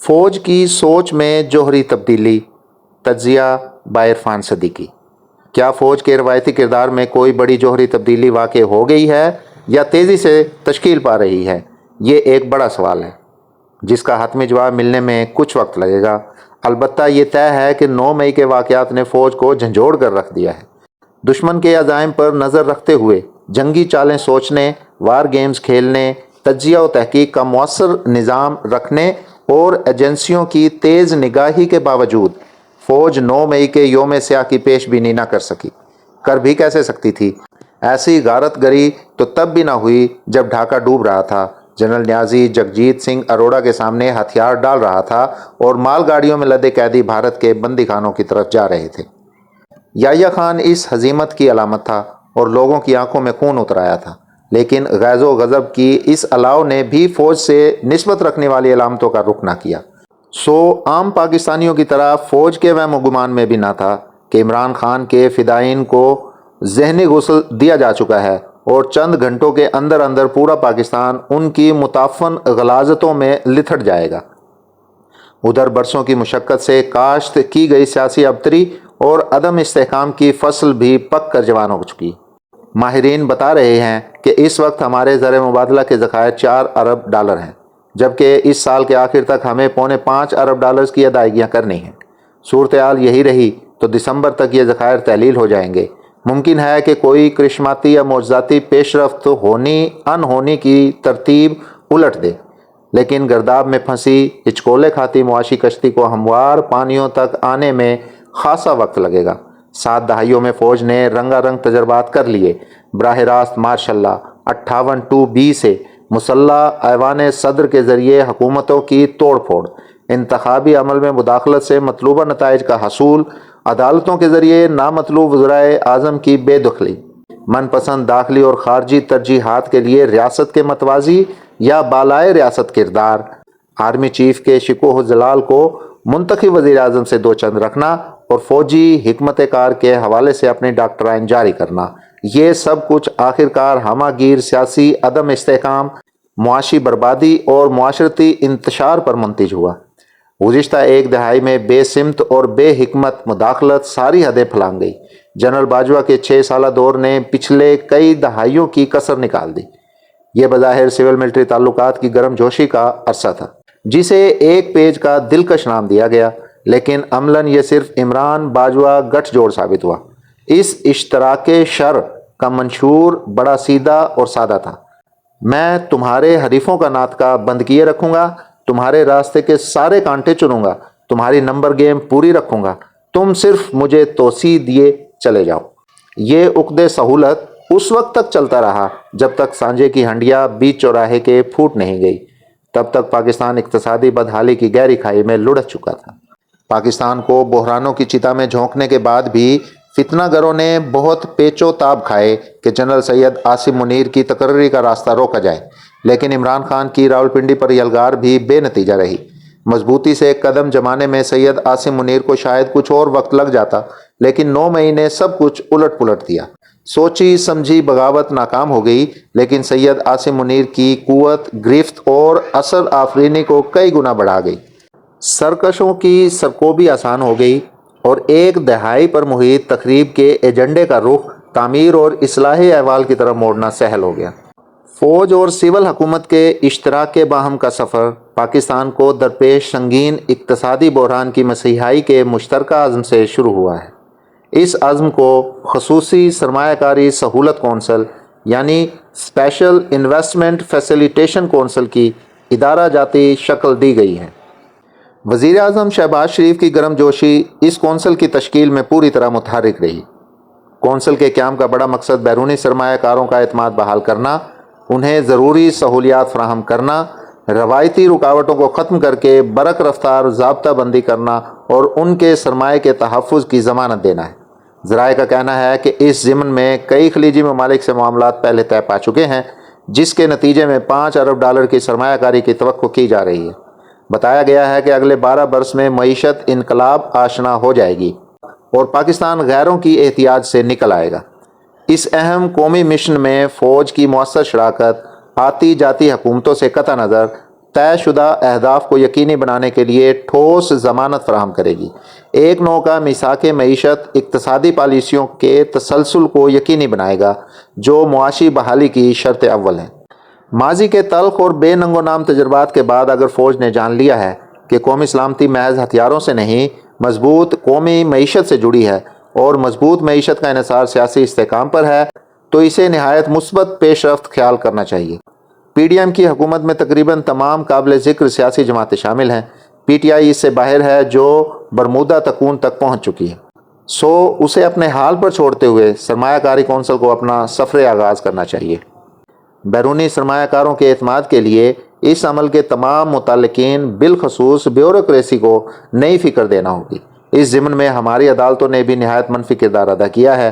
فوج کی سوچ میں جوہری تبدیلی، تجزیہ بائی عرفان صدیقی۔ کیا فوج کے روایتی کردار میں کوئی بڑی جوہری تبدیلی واقع ہو گئی ہے یا تیزی سے تشکیل پا رہی ہے؟ یہ ایک بڑا سوال ہے جس کا حتمی جواب ملنے میں کچھ وقت لگے گا۔ البتہ یہ طے ہے کہ 9 مئی کے واقعات نے فوج کو جھنجھوڑ کر رکھ دیا ہے۔ دشمن کے عزائم پر نظر رکھتے ہوئے جنگی چالیں سوچنے، وار گیمز کھیلنے، تجزیہ و تحقیق کا مؤثر نظام رکھنے اور ایجنسیوں کی تیز نگاہی کے باوجود فوج 9 مئی کے یوم سیاہ کی پیش بینی نہ کر سکی۔ کر بھی کیسے سکتی تھی؟ ایسی غارت گری تو تب بھی نہ ہوئی جب ڈھاکہ ڈوب رہا تھا، جنرل نیازی جگجیت سنگھ اروڑہ کے سامنے ہتھیار ڈال رہا تھا اور مال گاڑیوں میں لدے قیدی بھارت کے بندی خانوں کی طرف جا رہے تھے۔ یحییٰ خان اس ہزیمت کی علامت تھا اور لوگوں کی آنکھوں میں خون اتر آیا تھا، لیکن غیظ و غضب کی اس الاؤ نے بھی فوج سے نسبت رکھنے والی علامتوں کا رخ نہ کیا۔ عام پاکستانیوں کی طرح فوج کے وہم و گمان میں بھی نہ تھا کہ عمران خان کے فدائین کو ذہنی غسل دیا جا چکا ہے اور چند گھنٹوں کے اندر اندر پورا پاکستان ان کی متعفن غلاظتوں میں لتھڑ جائے گا۔ ادھر برسوں کی مشقت سے کاشت کی گئی سیاسی ابتری اور عدم استحکام کی فصل بھی پک کر جوان ہو چکی۔ ماہرین بتا رہے ہیں کہ اس وقت ہمارے زر مبادلہ کے ذخائر 4 ارب ڈالر ہیں، جبکہ اس سال کے آخر تک ہمیں 4.25 ارب ڈالرز کی ادائیگیاں کرنی ہیں۔ صورتحال یہی رہی تو دسمبر تک یہ ذخائر تحلیل ہو جائیں گے۔ ممکن ہے کہ کوئی کرشماتی یا معجزاتی پیش رفت ہونی ان ہونی کی ترتیب الٹ دے، لیکن گرداب میں پھنسی ہچکولے کھاتی معاشی کشتی کو ہموار پانیوں تک آنے میں خاصا وقت لگے گا۔ 7 دہائیوں میں فوج نے رنگا رنگ تجربات کر لیے، براہ راست مارشل لا 58(2)(b) سے مسلح ایوان صدر کے ذریعے حکومتوں کی توڑ پھوڑ، انتخابی عمل میں مداخلت سے مطلوبہ نتائج کا حصول، عدالتوں کے ذریعے نامطلوب وزرائے اعظم کی بے دخلی، من پسند داخلی اور خارجی ترجیحات کے لیے ریاست کے متوازی یا بالائے ریاست کردار، آرمی چیف کے شکوہ جلال کو منتخب وزیر اعظم سے دو چند رکھنا اور فوجی حکمت کار کے حوالے سے اپنی ڈاکٹرائن جاری کرنا، یہ سب کچھ آخرکار ہمہ گیر سیاسی عدم استحکام، معاشی بربادی اور معاشرتی انتشار پر منتج ہوا۔ گزشتہ 1 دہائی میں بے سمت اور بے حکمت مداخلت ساری حدیں پھلانگ گئی۔ جنرل باجوہ کے 6 سالہ دور نے پچھلے کئی دہائیوں کی کسر نکال دی۔ یہ بظاہر سول ملٹری تعلقات کی گرم جوشی کا عرصہ تھا جسے ایک پیج کا دلکش نام دیا گیا، لیکن عملاً یہ صرف عمران باجوہ گٹھ جوڑ ثابت ہوا۔ اس اشتراک شر کا منشور بڑا سیدھا اور سادہ تھا: میں تمہارے حریفوں کا ناطقہ بند کیے رکھوں گا، تمہارے راستے کے سارے کانٹے چنوں گا، تمہاری نمبر گیم پوری رکھوں گا، تم صرف مجھے توسیع دیے چلے جاؤ۔ یہ عقد سہولت اس وقت تک چلتا رہا جب تک سانجے کی ہنڈیا بیچ چوراہے کے پھوٹ نہیں گئی۔ تب تک پاکستان اقتصادی بدحالی کی گہری کھائی میں لڑھ چکا تھا۔ پاکستان کو بحرانوں کی چتا میں جھونکنے کے بعد بھی فتنہ گروں نے بہت پیچ و تاب کھائے کہ جنرل سید عاصم منیر کی تقرری کا راستہ روکا جائے، لیکن عمران خان کی راولپنڈی پر یلغار بھی بے نتیجہ رہی۔ مضبوطی سے قدم جمانے میں سید عاصم منیر کو شاید کچھ اور وقت لگ جاتا، لیکن 9 مئی نے سب کچھ الٹ پلٹ دیا۔ سوچی سمجھی بغاوت ناکام ہو گئی، لیکن سید عاصم منیر کی قوت، گرفت اور اثر آفرینی کو کئی گنا بڑھا گئی۔ سرکشوں کی سرکوبی آسان ہو گئی اور 1 دہائی پر محیط تخریب کے ایجنڈے کا رخ تعمیر اور اصلاحی احوال کی طرف موڑنا سہل ہو گیا۔ فوج اور سول حکومت کے اشتراک کے باہم کا سفر پاکستان کو درپیش سنگین اقتصادی بحران کی مسیحائی کے مشترکہ عزم سے شروع ہوا ہے۔ اس عزم کو خصوصی سرمایہ کاری سہولت کونسل یعنی اسپیشل انویسٹمنٹ فیسیلیٹیشن کونسل کی ادارہ جاتی شکل دی گئی ہے۔ وزیر اعظم شہباز شریف کی گرم جوشی اس کونسل کی تشکیل میں پوری طرح متحرک رہی۔ کونسل کے قیام کا بڑا مقصد بیرونی سرمایہ کاروں کا اعتماد بحال کرنا، انہیں ضروری سہولیات فراہم کرنا، روایتی رکاوٹوں کو ختم کر کے برق رفتار ضابطہ بندی کرنا اور ان کے سرمایہ کے تحفظ کی ضمانت دینا ہے۔ ذرائع کا کہنا ہے کہ اس ضمن میں کئی خلیجی ممالک سے معاملات پہلے طے پا چکے ہیں، جس کے نتیجے میں 5 ارب ڈالر کی سرمایہ کاری کی توقع کی جا رہی ہے۔ بتایا گیا ہے کہ اگلے 12 برس میں معیشت انقلاب آشنا ہو جائے گی اور پاکستان غیروں کی احتیاج سے نکل آئے گا۔ اس اہم قومی مشن میں فوج کی مؤثر شراکت، آتی جاتی حکومتوں سے قطع نظر طے شدہ اہداف کو یقینی بنانے کے لیے ٹھوس ضمانت فراہم کرے گی۔ ایک نو کا میثاق معیشت اقتصادی پالیسیوں کے تسلسل کو یقینی بنائے گا، جو معاشی بحالی کی شرط اول ہے۔ ماضی کے تلخ اور بے ننگ و نام تجربات کے بعد اگر فوج نے جان لیا ہے کہ قومی سلامتی محض ہتھیاروں سے نہیں، مضبوط قومی معیشت سے جڑی ہے اور مضبوط معیشت کا انحصار سیاسی استحکام پر ہے، تو اسے نہایت مثبت پیش رفت خیال کرنا چاہیے۔ پی ڈی ایم کی حکومت میں تقریباً تمام قابل ذکر سیاسی جماعتیں شامل ہیں۔ پی ٹی آئی اس سے باہر ہے، جو برمودا تکون تک پہنچ چکی ہے، سو اسے اپنے حال پر چھوڑتے ہوئے سرمایہ کاری کونسل کو اپنا سفر آغاز کرنا چاہیے۔ بیرونی سرمایہ کاروں کے اعتماد کے لیے اس عمل کے تمام متعلقین بالخصوص بیوروکریسی کو نئی فکر دینا ہوگی۔ اس ضمن میں ہماری عدالتوں نے بھی نہایت منفی کردار ادا کیا ہے۔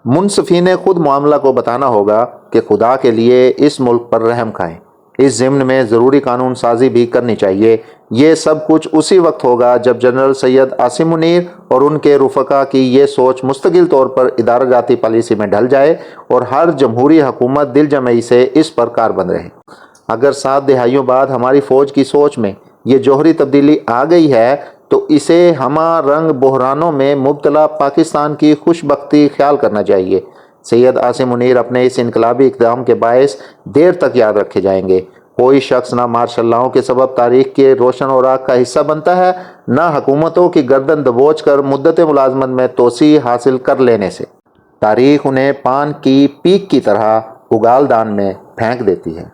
منصفین خود معاملہ کو بتانا ہوگا کہ خدا کے لیے اس ملک پر رحم کھائیں۔ اس ضمن میں ضروری قانون سازی بھی کرنی چاہیے۔ یہ سب کچھ اسی وقت ہوگا جب جنرل سید عاصم منیر اور ان کے رفقا کی یہ سوچ مستقل طور پر ادارہ جاتی پالیسی میں ڈھل جائے اور ہر جمہوری حکومت دل جمعی سے اس پر کاربند رہے۔ اگر 7 دہائیوں بعد ہماری فوج کی سوچ میں یہ جوہری تبدیلی آ گئی ہے تو اسے ہمہ رنگ بحرانوں میں مبتلا پاکستان کی خوش بختی خیال کرنا چاہیے۔ سید عاصم منیر اپنے اس انقلابی اقدام کے باعث دیر تک یاد رکھے جائیں گے۔ کوئی شخص نہ مارشل لاؤں کے سبب تاریخ کے روشن اوراق کا حصہ بنتا ہے، نہ حکومتوں کی گردن دبوچ کر مدت ملازمت میں توسیع حاصل کر لینے سے۔ تاریخ انہیں پان کی پیک کی طرح اگال دان میں پھینک دیتی ہے۔